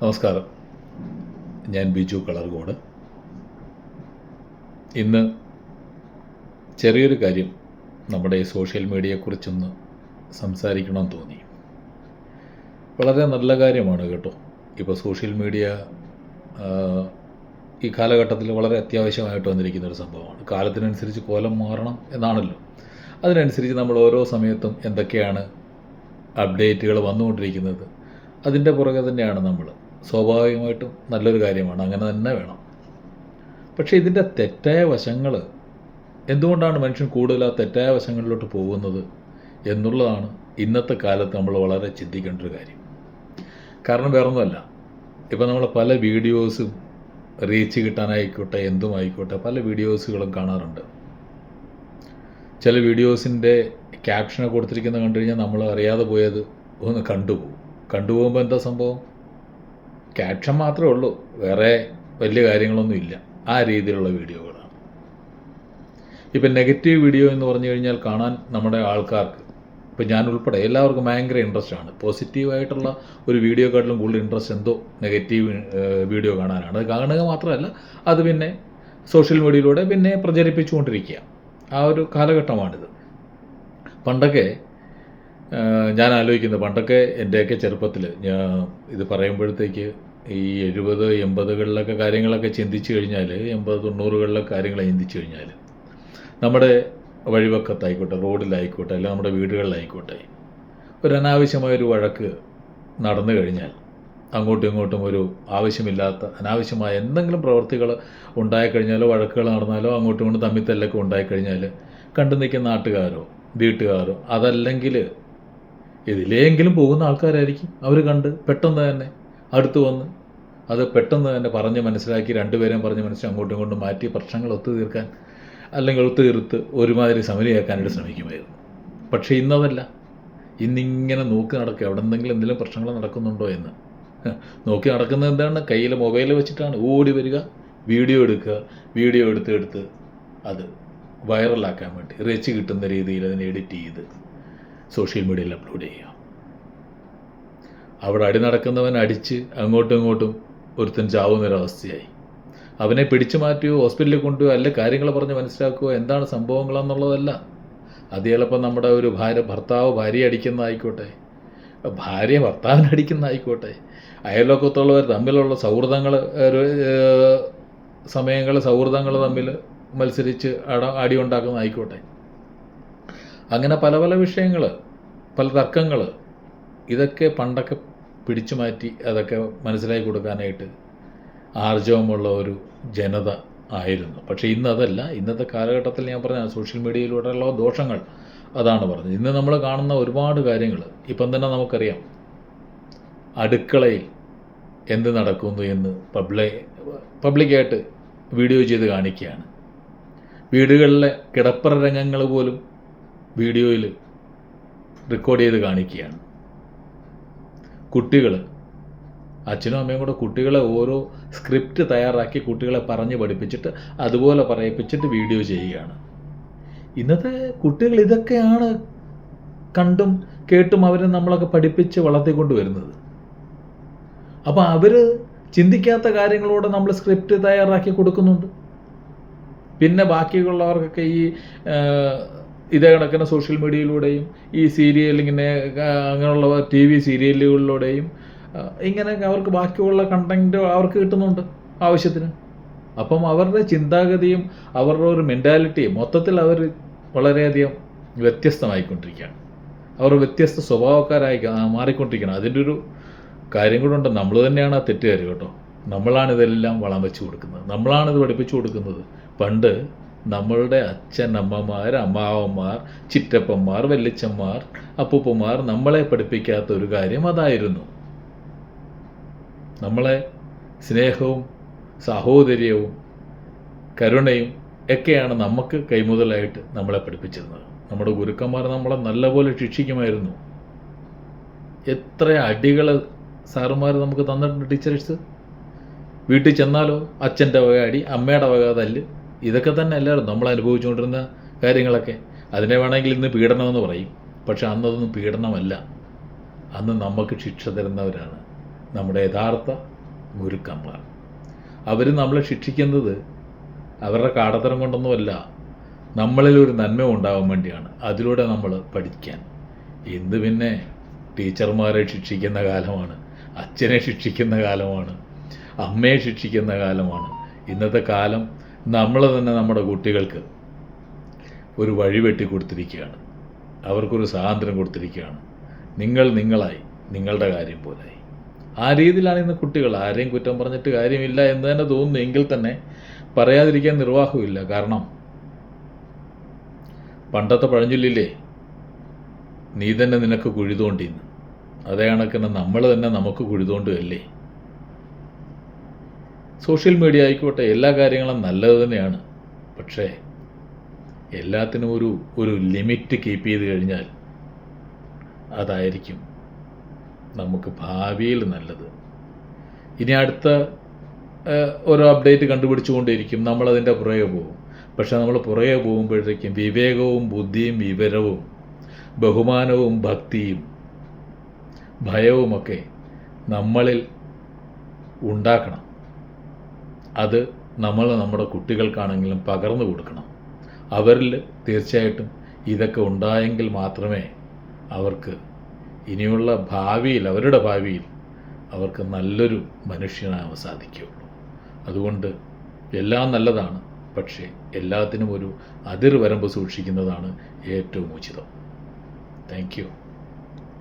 നമസ്കാരം. ഞാൻ ബിജു കളർകോട്. ഇന്ന് ചെറിയൊരു കാര്യം നമ്മുടെ ഈ സോഷ്യൽ മീഡിയയെക്കുറിച്ചൊന്ന് സംസാരിക്കണമെന്ന് തോന്നി. വളരെ നല്ല കാര്യമാണ് കേട്ടോ. ഇപ്പോൾ സോഷ്യൽ മീഡിയ ഈ കാലഘട്ടത്തിൽ വളരെ അത്യാവശ്യമായിട്ട് വന്നിരിക്കുന്നൊരു സംഭവമാണ്. കാലത്തിനനുസരിച്ച് കോലം മാറണം എന്നാണല്ലോ. അതിനനുസരിച്ച് നമ്മൾ ഓരോ സമയത്തും എന്തൊക്കെയാണ് അപ്ഡേറ്റുകൾ വന്നുകൊണ്ടിരിക്കുന്നത്, അതിൻ്റെ പുറകെ തന്നെയാണ് നമ്മൾ. സ്വാഭാവികമായിട്ടും നല്ലൊരു കാര്യമാണ്, അങ്ങനെ തന്നെ വേണം. പക്ഷേ ഇതിൻ്റെ തെറ്റായ വശങ്ങൾ, എന്തുകൊണ്ടാണ് മനുഷ്യൻ കൂടുതൽ ആ തെറ്റായ വശങ്ങളിലോട്ട് പോകുന്നത് എന്നുള്ളതാണ് ഇന്നത്തെ കാലത്ത് നമ്മൾ വളരെ ചിന്തിക്കേണ്ട ഒരു കാര്യം. കാരണം വേറൊന്നുമല്ല, ഇപ്പോൾ നമ്മൾ പല വീഡിയോസും റീച്ച് കിട്ടാനായിക്കോട്ടെ എന്തുമായിക്കോട്ടെ പല വീഡിയോസുകളും കാണാറുണ്ട്. ചില വീഡിയോസിൻ്റെ ക്യാപ്ഷനെ കൊടുത്തിരിക്കുന്ന കണ്ടു കഴിഞ്ഞാൽ നമ്മൾ അറിയാതെ പോയത് ഒന്ന് കണ്ടുപോകുമ്പോൾ എന്താ സംഭവം? ക്യാപ്ഷൻ മാത്രമേ ഉള്ളൂ, വേറെ വലിയ കാര്യങ്ങളൊന്നും ഇല്ല. ആ രീതിയിലുള്ള വീഡിയോകളാണ്. ഇപ്പം നെഗറ്റീവ് വീഡിയോ എന്ന് പറഞ്ഞു കഴിഞ്ഞാൽ കാണാൻ നമ്മുടെ ആൾക്കാർക്ക്, ഇപ്പം ഞാൻ ഉൾപ്പെടെ എല്ലാവർക്കും ഭയങ്കര ഇൻട്രസ്റ്റ് ആണ്. പോസിറ്റീവായിട്ടുള്ള ഒരു വീഡിയോക്കാട്ടിലും കൂടുതൽ ഇൻട്രസ്റ്റ് എന്തോ നെഗറ്റീവ് വീഡിയോ കാണാനാണ്. അത് കാണുക മാത്രമല്ല, അത് പിന്നെ സോഷ്യൽ മീഡിയയിലൂടെ പിന്നെ പ്രചരിപ്പിച്ചുകൊണ്ടിരിക്കുക. ആ ഒരു കാലഘട്ടമാണിത്. പണ്ടൊക്കെ ഞാൻ ആലോചിക്കുന്നത്, പണ്ടൊക്കെ എൻ്റെയൊക്കെ ചെറുപ്പത്തിൽ ഞാൻ ഇത് പറയുമ്പോഴത്തേക്ക് ഈ 70-80കളിലൊക്കെ കാര്യങ്ങളൊക്കെ ചിന്തിച്ചു കഴിഞ്ഞാൽ, 80-90കളിലൊക്കെ കാര്യങ്ങൾ ചിന്തിച്ചു കഴിഞ്ഞാൽ, നമ്മുടെ വഴിവക്കത്തായിക്കോട്ടെ, റോഡിലായിക്കോട്ടെ, അല്ല നമ്മുടെ വീടുകളിലായിക്കോട്ടെ, ഒരു അനാവശ്യമായൊരു വഴക്ക് നടന്നു കഴിഞ്ഞാൽ, അങ്ങോട്ടും ഇങ്ങോട്ടും ഒരു ആവശ്യമില്ലാത്ത അനാവശ്യമായ എന്തെങ്കിലും പ്രവൃത്തികൾ ഉണ്ടായിക്കഴിഞ്ഞാലോ, വഴക്കുകൾ നടന്നാലോ, അങ്ങോട്ടും ഇങ്ങോട്ടും തമ്മിത്തല്ലൊക്കെ ഉണ്ടായിക്കഴിഞ്ഞാൽ കണ്ടു നിൽക്കുന്ന നാട്ടുകാരോ വീട്ടുകാരോ, അതല്ലെങ്കിൽ ഇതിലെങ്കിലും പോകുന്ന ആൾക്കാരായിരിക്കും, അവർ കണ്ട് പെട്ടെന്ന് തന്നെ അടുത്ത് വന്ന് അത് പെട്ടെന്ന് തന്നെ പറഞ്ഞ് മനസ്സിലാക്കി, രണ്ടുപേരെയും പറഞ്ഞ് മനസ്സിലാക്കി അങ്ങോട്ടും ഇങ്ങോട്ടും മാറ്റി പ്രശ്നങ്ങൾ ഒത്തുതീർക്കാൻ, അല്ലെങ്കിൽ ഒത്തുതീർത്ത് ഒരുമാതിരി സമരയാക്കാനായിട്ട് ശ്രമിക്കുമായിരുന്നു. പക്ഷേ ഇന്നതല്ല. ഇന്നിങ്ങനെ നോക്കി നടക്കുക, എവിടെ എന്തെങ്കിലും പ്രശ്നങ്ങൾ നടക്കുന്നുണ്ടോ എന്ന് നോക്കി നടക്കുന്നത് എന്താണ്? കയ്യിൽ മൊബൈൽ വെച്ചിട്ടാണ് ഓടി വരിക, വീഡിയോ എടുക്കുക, വീഡിയോ എടുത്ത് അത് വൈറലാക്കാൻ വേണ്ടി റീച്ച് കിട്ടുന്ന രീതിയിൽ അതിനെ എഡിറ്റ് ചെയ്ത് സോഷ്യൽ മീഡിയയിൽ അപ്ലോഡ് ചെയ്യുക. അവിടെ അടി നടക്കുന്നവൻ അടിച്ച് അങ്ങോട്ടും ഇങ്ങോട്ടും ഒരുത്തൻ ചാവുന്നൊരവസ്ഥയായി. അവനെ പിടിച്ചു മാറ്റുകയോ ഹോസ്പിറ്റലിൽ കൊണ്ടുപോയോ അല്ല കാര്യങ്ങൾ പറഞ്ഞ് മനസ്സിലാക്കുകയോ എന്താണ് സംഭവങ്ങളെന്നുള്ളതല്ല. അത് ചിലപ്പോൾ നമ്മുടെ ഒരു ഭർത്താവ് ഭാര്യയെ അടിക്കുന്നതായിക്കോട്ടെ, ഭാര്യ ഭർത്താവിനെ അടിക്കുന്നതായിക്കോട്ടെ, അയൽവക്കത്തുള്ളവർ തമ്മിലുള്ള സൗഹൃദങ്ങൾ സൗഹൃദങ്ങൾ തമ്മിൽ മത്സരിച്ച് അടി ഉണ്ടാക്കുന്നതായിക്കോട്ടെ, അങ്ങനെ പല പല വിഷയങ്ങൾ, പല തർക്കങ്ങൾ, ഇതൊക്കെ പണ്ടൊക്കെ പിടിച്ചു മാറ്റി അതൊക്കെ മനസ്സിലാക്കി കൊടുക്കാനായിട്ട് ആർജവമുള്ള ഒരു ജനത ആയിരുന്നു. പക്ഷേ ഇന്നതല്ല. ഇന്നത്തെ കാലഘട്ടത്തിൽ ഞാൻ പറഞ്ഞ സോഷ്യൽ മീഡിയയിലൂടെയുള്ള ദോഷങ്ങൾ അതാണ് പറഞ്ഞത്. ഇന്ന് നമ്മൾ കാണുന്ന ഒരുപാട് കാര്യങ്ങൾ ഇപ്പം തന്നെ നമുക്കറിയാം. അടുക്കളയിൽ എന്ത് നടക്കുന്നു എന്ന് പബ്ലിക്കായിട്ട് വീഡിയോ ചെയ്ത് കാണിക്കുകയാണ്. വീടുകളിലെ കിടപ്പറ രംഗങ്ങൾ പോലും വീഡിയോയിൽ റെക്കോർഡ് ചെയ്ത് കാണിക്കുകയാണ്. കുട്ടികൾ, അച്ഛനും അമ്മയും കൂടെ കുട്ടികളെ ഓരോ സ്ക്രിപ്റ്റ് തയ്യാറാക്കി കുട്ടികളെ പറഞ്ഞ് പഠിപ്പിച്ചിട്ട് അതുപോലെ പറയിപ്പിച്ചിട്ട് വീഡിയോ ചെയ്യുകയാണ്. ഇന്നത്തെ കുട്ടികൾ ഇതൊക്കെയാണ് കണ്ടും കേട്ടും അവർ നമ്മളൊക്കെ പഠിപ്പിച്ച് വളർത്തിക്കൊണ്ട് വരുന്നത്. അപ്പോൾ അവർ ചിന്തിക്കാത്ത കാര്യങ്ങളോട് നമ്മൾ സ്ക്രിപ്റ്റ് തയ്യാറാക്കി കൊടുക്കുന്നുണ്ട്. പിന്നെ ബാക്കിയുള്ളവർക്കൊക്കെ ഈ ഇതേ കണക്കിന് സോഷ്യൽ മീഡിയയിലൂടെയും ഈ സീരിയൽ ഇങ്ങനെ അങ്ങനെയുള്ള TV സീരിയലുകളിലൂടെയും ഇങ്ങനെ അവർക്ക് ബാക്കിയുള്ള കണ്ടൻറ്റ് അവർക്ക് കിട്ടുന്നുണ്ട് ആവശ്യത്തിന്. അപ്പം അവരുടെ ചിന്താഗതിയും അവരുടെ ഒരു മെൻറ്റാലിറ്റിയും മൊത്തത്തിൽ അവർ വളരെയധികം വ്യത്യസ്തമായിക്കൊണ്ടിരിക്കുകയാണ്. അവർ വ്യത്യസ്ത സ്വഭാവക്കാരായി മാറിക്കൊണ്ടിരിക്കുകയാണ്. അതിൻ്റെ ഒരു കാര്യം കൂടെ ഉണ്ട്. നമ്മൾ തന്നെയാണ് ആ തെറ്റുകാർ കേട്ടോ. നമ്മളാണിതെല്ലാം വളം വെച്ച് കൊടുക്കുന്നത്, നമ്മളാണിത് പഠിപ്പിച്ചു കൊടുക്കുന്നത്. പണ്ട് നമ്മളുടെ അച്ഛൻ അമ്മമാർ, അമ്മാവന്മാർ, ചിറ്റപ്പന്മാർ, വല്യച്ഛന്മാർ, അപ്പൂപ്പന്മാർ നമ്മളെ പഠിപ്പിക്കാത്ത ഒരു കാര്യം അതായിരുന്നു. നമ്മളെ സ്നേഹവും സാഹോദര്യവും കരുണയും ഒക്കെയാണ് നമുക്ക് കൈമുതലായിട്ട് നമ്മളെ പഠിപ്പിച്ചിരുന്നത്. നമ്മുടെ ഗുരുക്കന്മാർ നമ്മളെ നല്ലപോലെ ശിക്ഷിക്കുമായിരുന്നു. എത്ര അടികൾ സാറുമാർ നമുക്ക് തന്നിട്ടുണ്ട് ടീച്ചേഴ്സ്. വീട്ടിൽ ചെന്നാലോ അച്ഛൻ്റെ വക അടി, അമ്മയുടെ വക തല്ല്, ഇതൊക്കെ തന്നെ എല്ലാവരും നമ്മൾ അനുഭവിച്ചുകൊണ്ടിരുന്ന കാര്യങ്ങളൊക്കെ. അതിനെ വേണമെങ്കിൽ ഇന്ന് പീഡനമെന്ന് പറയും. പക്ഷെ അന്നതൊന്നും പീഡനമല്ല. അന്ന് നമുക്ക് ശിക്ഷ തരുന്നവരാണ് നമ്മുടെ യഥാർത്ഥ ഗുരുക്കന്മാർ. അവർ നമ്മളെ ശിക്ഷിക്കുന്നത് അവരുടെ കാടത്തരം കൊണ്ടൊന്നുമല്ല, നമ്മളിലൊരു നന്മ ഉണ്ടാവാൻ വേണ്ടിയാണ്. അതിലൂടെ നമ്മൾ പഠിക്കാൻ. ഇന്ന് പിന്നെ ടീച്ചർമാരെ ശിക്ഷിക്കുന്ന കാലമാണ്, അച്ഛനെ ശിക്ഷിക്കുന്ന കാലമാണ്, അമ്മയെ ശിക്ഷിക്കുന്ന കാലമാണ്. ഇന്നത്തെ കാലം നമ്മൾ തന്നെ നമ്മുടെ കുട്ടികൾക്ക് ഒരു വഴി വെട്ടി കൊടുത്തിരിക്കുകയാണ്, അവർക്കൊരു സ്വാതന്ത്ര്യം കൊടുത്തിരിക്കുകയാണ്. നിങ്ങൾ നിങ്ങളായി, നിങ്ങളുടെ കാര്യം പോലായി. ആ രീതിയിലാണ് ഇന്ന് കുട്ടികൾ. ആരെയും കുറ്റം പറഞ്ഞിട്ട് കാര്യമില്ല എന്ന് തന്നെ തോന്നുന്നു. എങ്കിൽ തന്നെ പറയാതിരിക്കാൻ നിർവാഹമില്ല. കാരണം പണ്ടത്തെ പഴഞ്ചൊല്ലില്ലേ, നീ തന്നെ നിനക്ക് കുഴി തോണ്ടിന്ന്. അതേ കണക്കിന് നമ്മൾ തന്നെ നമുക്ക് കുഴി തോണ്ടുകയല്ലേ. സോഷ്യൽ മീഡിയ ആയിക്കോട്ടെ, എല്ലാ കാര്യങ്ങളും നല്ലത് തന്നെയാണ്. പക്ഷേ എല്ലാത്തിനും ഒരു ലിമിറ്റ് കീപ്പ് ചെയ്ത് കഴിഞ്ഞാൽ അതായിരിക്കും നമുക്ക് ഭാവിയിൽ നല്ലത്. ഇനി അടുത്ത ഓരോ അപ്ഡേറ്റ് കണ്ടുപിടിച്ചുകൊണ്ടിരിക്കും, നമ്മളതിൻ്റെ പുറകെ പോകും. പക്ഷെ നമ്മൾ പുറകെ പോകുമ്പോഴത്തേക്കും വിവേകവും ബുദ്ധിയും വിവരവും ബഹുമാനവും ഭക്തിയും ഭയവുമൊക്കെ നമ്മളിൽ ഉണ്ടാക്കണം. അത് നമ്മൾ നമ്മുടെ കുട്ടികൾക്കാണെങ്കിലും പകർന്നു കൊടുക്കണം. അവരിൽ തീർച്ചയായിട്ടും ഇതൊക്കെ ഉണ്ടായെങ്കിൽ മാത്രമേ അവർക്ക് ഇനിയുള്ള ഭാവിയിൽ, അവരുടെ ഭാവിയിൽ അവർക്ക് നല്ലൊരു മനുഷ്യനാവാൻ സാധിക്കുകയുള്ളൂ. അതുകൊണ്ട് എല്ലാം നല്ലതാണ്, പക്ഷേ എല്ലാത്തിനും ഒരു അതിർവരമ്പ് സൂക്ഷിക്കുന്നതാണ് ഏറ്റവും ഉചിതം. Thank you.